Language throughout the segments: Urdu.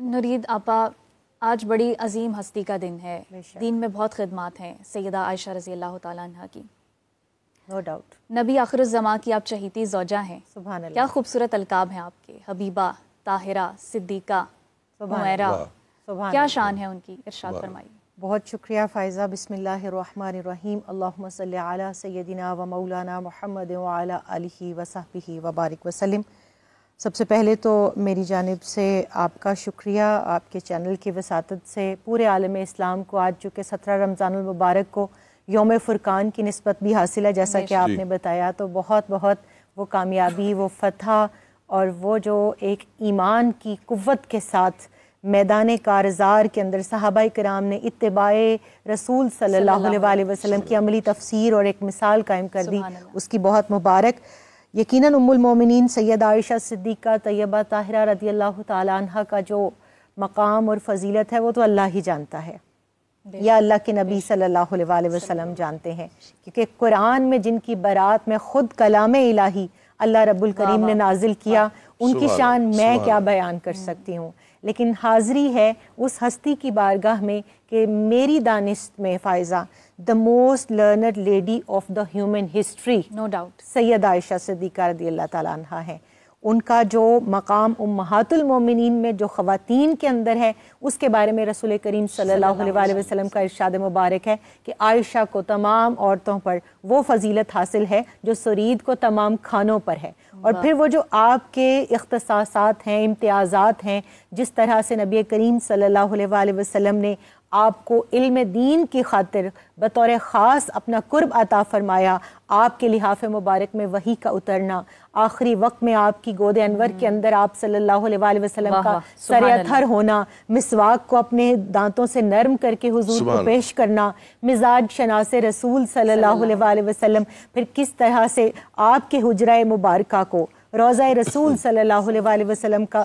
نورید آپا، آج بڑی عظیم ہستی کا دن ہے، دین میں بہت خدمات ہیں سیدہ عائشہ رضی اللہ تعالیٰ عنہ کی، نو ڈاؤٹ نبی آخر الزماں کی آپ چہیتی زوجہ ہیں، سبحان اللہ، کیا خوبصورت القاب ہیں آپ کے، حبیبہ، طاہرہ، صدیقہ، عمیرہ، کیا شان ہے ان کی، ارشاد فرمائیے۔ بہت شکریہ فائزہ۔ بسم اللہ الرحمن الرحیم، اللہم صلی علی سیدنا و مولانا محمد وعلی آلہ وصحبہ وبارک وسلم۔ سب سے پہلے تو میری جانب سے آپ کا شکریہ، آپ کے چینل کی وساطت سے پورے عالم اسلام کو آج چونکہ 17 رمضان المبارک کو یوم فرقان کی نسبت بھی حاصل ہے، جیسا کہ آپ نے بتایا، تو بہت بہت وہ کامیابی، وہ فتح اور وہ جو ایک ایمان کی قوت کے ساتھ میدان کارزار کے اندر صحابہ کرام نے اتباع رسول صلی اللہ علیہ وسلم کی عملی تفسیر اور ایک مثال قائم کر دی، اس کی بہت مبارک۔ یقیناً ام المومنین سیدہ عائشہ صدیقہ طیبہ طاہرہ رضی اللہ تعالیٰ عنہ کا جو مقام اور فضیلت ہے وہ تو اللہ ہی جانتا ہے، یا اللہ کے نبی صلی اللہ علیہ وسلم جانتے ہیں، کیونکہ قرآن میں جن کی برات میں خود کلام الہی اللہ رب الکریم نے نازل کیا، ان کی شان میں کیا بیان کر سکتی ہوں، لیکن حاضری ہے اس ہستی کی بارگاہ میں کہ میری دانست میں Faiza the most learned lady of the human history no doubt سیدہ عائشہ صدیقہ رضی اللہ تعالیٰ عنہ ہے۔ ان کا جو مقام امہات المومنین میں جو خواتین کے اندر ہے، اس کے بارے میں رسول کریم صلی اللہ علیہ وسلم کا ارشاد مبارک ہے کہ عائشہ کو تمام عورتوں پر وہ فضیلت حاصل ہے جو سرید کو تمام کھانوں پر ہے، اور پھر وہ جو آپ کے اختصاصات ہیں، امتیازات ہیں، جس طرح سے نبی کریم صلی اللہ علیہ وسلم نے آپ کو علم دین کی خاطر بطور خاص اپنا قرب عطا فرمایا، آپ کے لحاف مبارک میں وحی کا اترنا، آخری وقت میں آپ کی گود انور کے اندر آپ صلی اللہ علیہ وسلم کا سر اتھر ہونا، مسواک کو اپنے دانتوں سے نرم کر کے حضور کو پیش کرنا، مزاج شناس رسول صلی اللہ علیہ وسلم، پھر کس طرح سے آپ کے حجرہ مبارکہ کو روضہ رسول صلی اللہ علیہ وسلم کا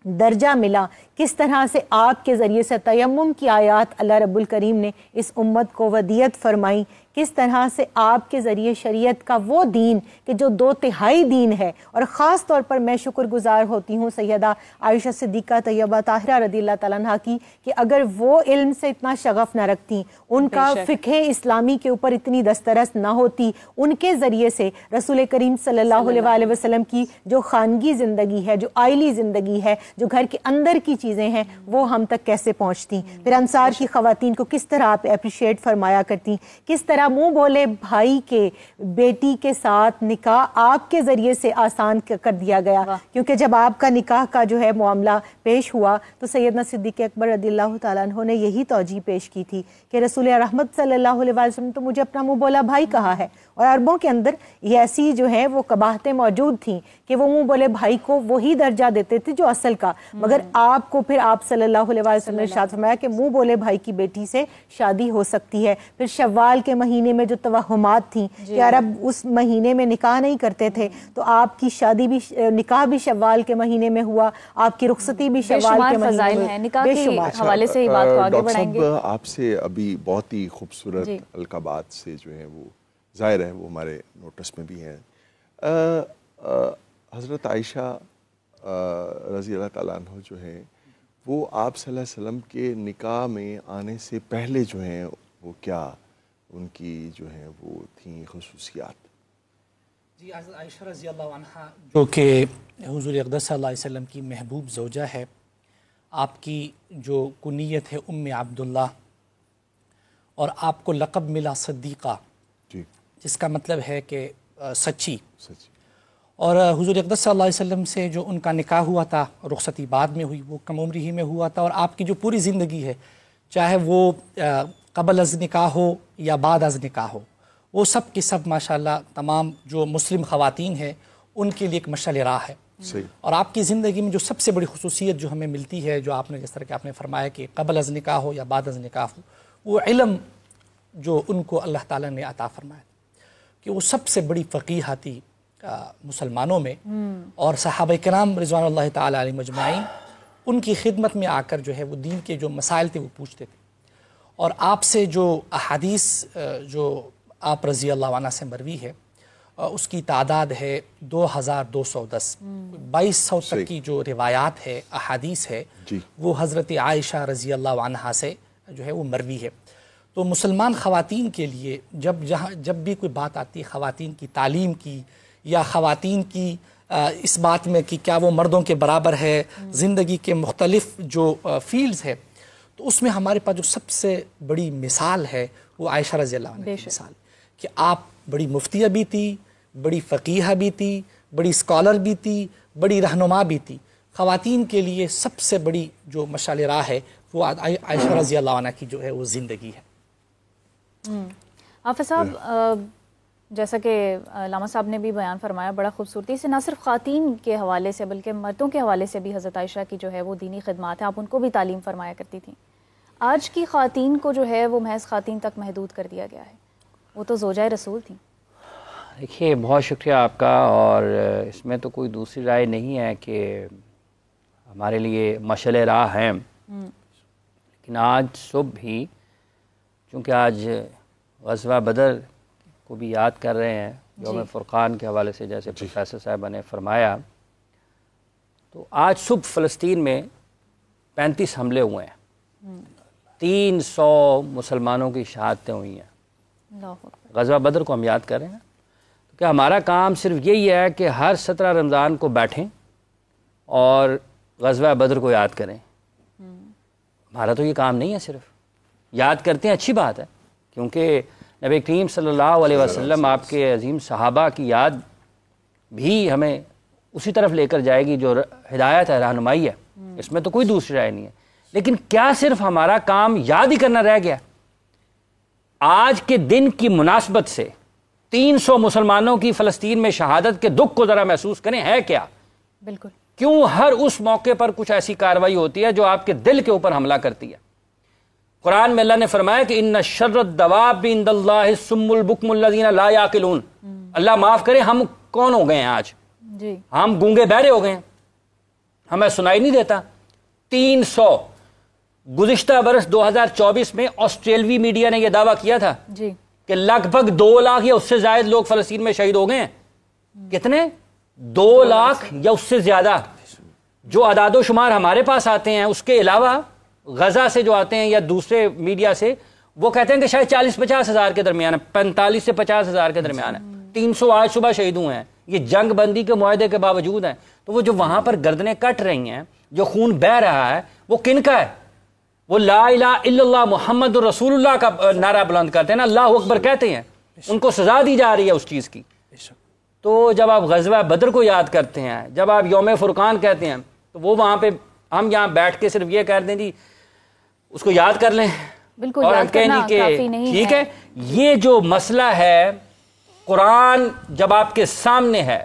درجہ ملا، کس طرح سے آپ کے ذریعے سے تیمم کی آیات اللہ رب الکریم نے اس امت کو ودیت فرمائی، کس طرح سے آپ کے ذریعے شریعت کا وہ دین کہ جو 2/3 دین ہے، اور خاص طور پر میں شکر گزار ہوتی ہوں سیدہ عائشہ صدیقہ طیبہ طاہرہ رضی اللہ تعالیٰ عنہ کی کہ اگر وہ علم سے اتنا شغف نہ رکھتی، ان کا فقہ اسلامی کے اوپر اتنی دسترس نہ ہوتی، ان کے ذریعے سے رسول کریم صلی اللہ علیہ وسلم کی جو خانگی زندگی ہے، جو آئلی زندگی ہے، جو گھر کے اندر کی چیزیں ہیں، وہ ہم تک کیسے پہنچتی، پھر انصار کی خواتین کو کس طرح آپ اپریشیٹ فرمایا کرتی، کس طرح منہ بولے بھائی کے بیٹی کے ساتھ نکاح آپ کے ذریعے سے آسان کر دیا گیا، کیونکہ جب آپ کا نکاح کا جو ہے معاملہ پیش ہوا تو سیدنا صدیق اکبر رضی اللہ تعالیٰ عنہ نے یہی توجیہ پیش کی تھی کہ رسول رحمت صلی اللہ علیہ وسلم تو مجھے اپنا منہ بولا بھائی کہا ہے، اور عربوں کے اندر یہ ایسی جو ہے وہ قباحتیں موجود تھیں کہ وہ منہ بولے بھائی کو وہی درجہ دیتے تھے جو اصل کا، مگر آپ کو پھر آپ صلی اللہ علیہ وسلم نے ارشاد فرمایا کہ منہ بولے بھائی کی بیٹی سے شادی ہو سکتی ہے۔ پھر شوال کے مہینے میں جو توہمات تھیں کہ عرب اس مہینے میں نکاح نہیں کرتے تھے، تو آپ کی شادی بھی، نکاح بھی شوال کے مہینے میں ہوا، آپ کی رخصتی بھی شوال کے مہینے میں، نکاح کے حوالے سے ہی بات کو آگے بڑھائیں گے۔ آپ سے ابھی بہت ہی خوبصورت القابات سے جو ہیں وہ ظاہر ہے وہ ہمارے نوٹس میں بھی ہیں۔ حضرت عائشہ رضی اللہ تعالیٰ عنہ جو ہیں وہ آپ صلی اللہ علیہ وسلم کے نکاح میں آنے سے پہلے جو ہیں وہ کیا ان کی جو ہیں وہ تھیں خصوصیات؟ جی، حضرت عائشہ رضی اللہ عنہ جو کہ حضور اقدس صلی اللہ علیہ وسلم کی محبوب زوجہ ہے، آپ کی جو کنیت ہے ام عبداللہ، اور آپ کو لقب ملا صدیقہ، جس کا مطلب ہے کہ سچی، اور حضور اقدس صلی اللہ علیہ وسلم سے جو ان کا نکاح ہوا تھا، رخصتی بعد میں ہوئی، وہ کم عمری ہی میں ہوا تھا، اور آپ کی جو پوری زندگی ہے، چاہے وہ قبل از نکاح ہو یا بعد از نکاح ہو، وہ سب کی سب ماشاءاللہ تمام جو مسلم خواتین ہیں ان کے لیے ایک مشعل راہ ہے۔ اور آپ کی زندگی میں جو سب سے بڑی خصوصیت جو ہمیں ملتی ہے، جو آپ نے جس طرح کہ آپ نے فرمایا کہ قبل از نکاح ہو یا بعد از نکاح ہو، وہ علم جو ان کو اللہ تعالیٰ نے عطا فرمایا کہ وہ سب سے بڑی فقیہ تھی مسلمانوں میں، اور صحابہ کرام رضوان اللہ تعالیٰ علیہ مجمعین ان کی خدمت میں آ کر جو ہے وہ دین کے جو مسائل تھے وہ پوچھتے تھے، اور آپ سے جو احادیث جو آپ رضی اللہ عنہ سے مروی ہے، اس کی تعداد ہے 2210. 2200 تک کی جو روایات ہے، احادیث ہے، وہ حضرت عائشہ رضی اللہ عنہا سے جو ہے وہ مروی ہے. تو مسلمان خواتین کے لیے جب بھی کوئی بات آتی ہے خواتین کی تعلیم کی یا خواتین کی اس بات میں کہ کیا وہ مردوں کے برابر ہے، زندگی کے مختلف جو فیلڈز ہے، تو اس میں ہمارے پاس جو سب سے بڑی مثال ہے وہ عائشہ رضی اللہ عنہا کی مثال، کہ آپ بڑی مفتیہ بھی تھی، بڑی فقیہہ بھی تھی، بڑی اسکالر بھی تھی، بڑی رہنما بھی تھی. خواتین کے لیے سب سے بڑی جو مشعل راہ ہے وہ عائشہ رضی اللہ عنہا کی جو ہے وہ زندگی ہے. حافظ صاحب، جیسا کہ علامہ صاحب نے بھی بیان فرمایا بڑا خوبصورتی سے، نہ صرف خواتین کے حوالے سے بلکہ مردوں کے حوالے سے بھی حضرت عائشہ کی جو ہے وہ دینی خدمات ہیں، آپ ان کو بھی تعلیم فرمایا کرتی تھیں. آج کی خواتین کو جو ہے وہ محض خواتین تک محدود کر دیا گیا ہے، وہ تو زوجہ رسول تھیں. دیکھیے، بہت شکریہ آپ کا، اور اس میں تو کوئی دوسری رائے نہیں ہے کہ ہمارے لیے مشعل راہ ہیں. لیکن آج صبح بھی چونکہ آج غزوہ بدر کو بھی یاد کر رہے ہیں یوم فرقان کے حوالے سے، جیسے پروفیسر صاحبہ نے فرمایا، تو آج صبح فلسطین میں 35 حملے ہوئے ہیں، 300 مسلمانوں کی شہادتیں ہوئی ہیں. غزوہ بدر کو ہم یاد کر رہے ہیں. کہ ہمارا کام صرف یہی ہے کہ ہر 17 رمضان کو بیٹھیں اور غزوہ بدر کو یاد کریں. ہمارا تو یہ کام نہیں ہے، صرف یاد کرتے ہیں، اچھی بات ہے، کیونکہ نبی کریم صلی اللہ علیہ وسلم آپ کے عظیم صحابہ کی یاد بھی ہمیں اسی طرف لے کر جائے گی جو ہدایت ہے، رہنمائی ہے. اس میں تو کوئی دوسری رائے نہیں ہے. لیکن کیا صرف ہمارا کام یاد ہی کرنا رہ گیا؟ آج کے دن کی مناسبت سے 300 مسلمانوں کی فلسطین میں شہادت کے دکھ کو ذرا محسوس کریں، ہے کیا؟ بالکل. کیوں ہر اس موقع پر کچھ ایسی کارروائی ہوتی ہے جو آپ کے دل کے اوپر حملہ کرتی ہے؟ قرآن میں اللہ نے فرمایا کہ ان شر الدواب عند اللہ الصم البکم الذین لا یعقلون. اللہ معاف کرے، ہم کون ہو گئے ہیں آج؟ جی، ہم گونگے بہرے ہو گئے ہیں، ہمیں سنائی نہیں دیتا. 300 گزشتہ برس 2024 میں آسٹریلوی میڈیا نے یہ دعویٰ کیا تھا جی کہ لگ بھگ 2 لاکھ یا اس سے زائد لوگ فلسطین میں شہید ہو گئے ہیں. کتنے؟ 2 لاکھ یا اس سے زیادہ. جو اعداد و شمار ہمارے پاس آتے ہیں، اس کے علاوہ غزہ سے جو آتے ہیں یا دوسرے میڈیا سے، وہ کہتے ہیں کہ شاید 40-50 ہزار کے درمیان ہے، 45 سے 50 ہزار کے درمیان ہے. 300 آج صبح شہید ہوئے ہیں. یہ جنگ بندی کے معاہدے کے باوجود ہیں. تو وہ جو وہاں پر گردنیں کٹ رہی ہیں، جو خون بہہ رہا ہے، وہ کن کا ہے؟ وہ لا الہ الا اللہ محمد رسول اللہ کا نعرہ بلند کرتے ہیں نا، اللہ اکبر کہتے ہیں. ان کو سزا دی جا رہی ہے اس چیز کی. تو جب آپ غزوہ بدر کو یاد کرتے ہیں، جب آپ یوم فرقان کہتے ہیں، تو وہ وہاں پہ ہم یہاں بیٹھ کے صرف یہ کہہ دیں جی اس کو یاد کر لیں، بالکل، اور ہم کہیں کہ ٹھیک ہے. یہ جو مسئلہ ہے، قرآن جب آپ کے سامنے ہے،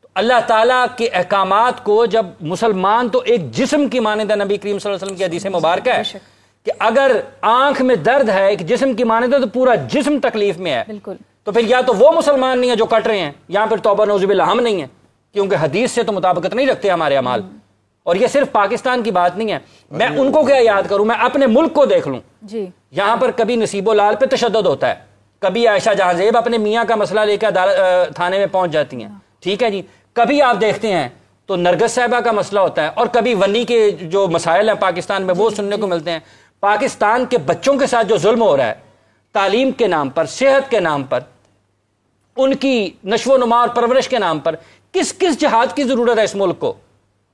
تو اللہ تعالیٰ کے احکامات کو جب مسلمان تو ایک جسم کی مانند ہے، نبی کریم صلی اللہ علیہ وسلم کی حدیث مبارکہ ہے کہ اگر آنکھ میں درد ہے ایک جسم کی مانند ہے تو پورا جسم تکلیف میں ہے. بالکل. تو پھر یا تو وہ مسلمان نہیں ہے جو کٹ رہے ہیں، یا پھر توبہ نعوذ باللہ ہم نہیں ہیں، کیونکہ حدیث سے تو مطابقت نہیں رکھتے ہمارے اعمال. اور یہ صرف پاکستان کی بات نہیں ہے، میں ان کو کیا یاد کروں، میں اپنے ملک کو دیکھ لوں. جی، یہاں پر کبھی نصیب و لال پہ تشدد ہوتا ہے، کبھی عائشہ جہاں زیب اپنے میاں کا مسئلہ لے کر تھانے میں پہنچ جاتی ہیں، ٹھیک ہے جی. کبھی آپ دیکھتے ہیں تو نرگس صاحبہ کا مسئلہ ہوتا ہے، اور کبھی ونی کے جو مسائل ہیں پاکستان میں وہ سننے کو ملتے ہیں. پاکستان کے بچوں کے ساتھ جو ظلم ہو رہا ہے، تعلیم کے نام پر، صحت کے نام پر، ان کی نشو و نما اور پرورش کے نام پر، کس کس جہاد کی ضرورت ہے اس ملک کو؟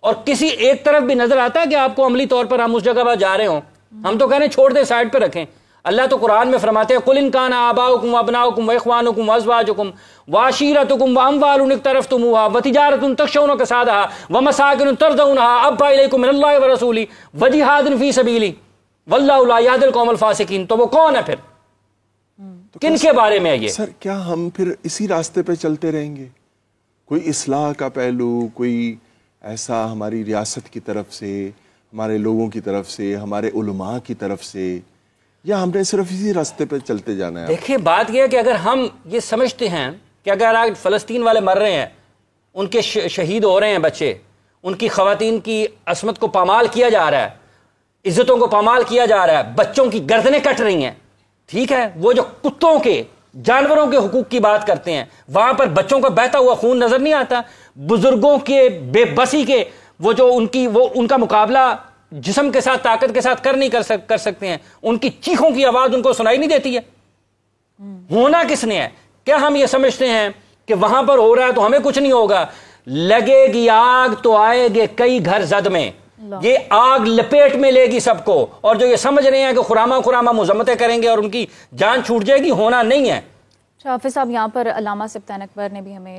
اور کسی ایک طرف بھی نظر آتا ہے کہ آپ کو عملی طور پر ہم اس جگہ پر جا رہے ہوں؟ ہم تو کہہ رہے ہیں چھوڑ دیں، سائڈ پہ رکھیں. اللہ تو قرآن میں فرماتے ہیں قُلْ إِنْ كَانَ آبَاؤُكُمْ وَأَبْنَاؤُكُمْ وَإِخْوَانُكُمْ وَأَزْوَاجُكُمْ وَعَشِيرَتُكُمْ وَأَمْوَالٌ اقْتَرَفْتُمُوهَا وَتِجَارَةٌ تَخْشَوْنَ كَسَادَهَا وَمَسَاكِنُ تَرْضَوْنَهَا أَحَبَّ إِلَيْكُم مِّنَ اللَّهِ وَرَسُولِهِ وَجِهَادٍ فِي سَبِيلِهِ وَاللَّهُ لَا يَهْدِي الْقَوْمَ الْفَاسِقِينَ. تو وہ کون ہے پھر؟ کن کے بارے میں ہے یہ؟ سر کیا ہم پھر اسی راستے پہ چلتے رہیں گے؟ کوئی اصلاح کا پہلو، کوئی ایسا ہماری ریاست کی طرف سے، ہمارے لوگوں کی طرف سے، ہمارے علماء کی طرف سے، یا ہم نے صرف اسی راستے پہ چلتے جانا ہے؟ دیکھیں بات یہ ہے کہ اگر ہم یہ سمجھتے ہیں کہ اگر آج فلسطین والے مر رہے ہیں، ان کے شہید ہو رہے ہیں بچے، ان کی خواتین کی عصمت کو پامال کیا جا رہا ہے، عزتوں کو پامال کیا جا رہا ہے، بچوں کی گردنیں کٹ رہی ہیں، ٹھیک ہے، وہ جو کتوں کے جانوروں کے حقوق کی بات کرتے ہیں، وہاں پر بچوں کا بہتا ہوا خون نظر نہیں آتا، بزرگوں کے بے بسی کے وہ جو ان کا مقابلہ جسم کے ساتھ طاقت کے ساتھ نہیں کر سکتے ہیں، ان کی چیخوں کی آواز ان کو سنائی نہیں دیتی ہے۔ ہونا کس نے ہے؟ کیا ہم یہ سمجھتے ہیں کہ وہاں پر ہو رہا ہے تو ہمیں کچھ نہیں ہوگا؟ لگے گی آگ تو آئے گے کئی گھر زد میں، یہ آگ لپیٹ میں لے گی سب کو، اور جو یہ سمجھ رہے ہیں کہ خرامہ مذمتیں کریں گے اور ان کی جان چھوٹ جائے گی، ہونا نہیں ہے۔ حافظ صاحب، یہاں پر علامہ سبطین اکبر نے بھی ہمیں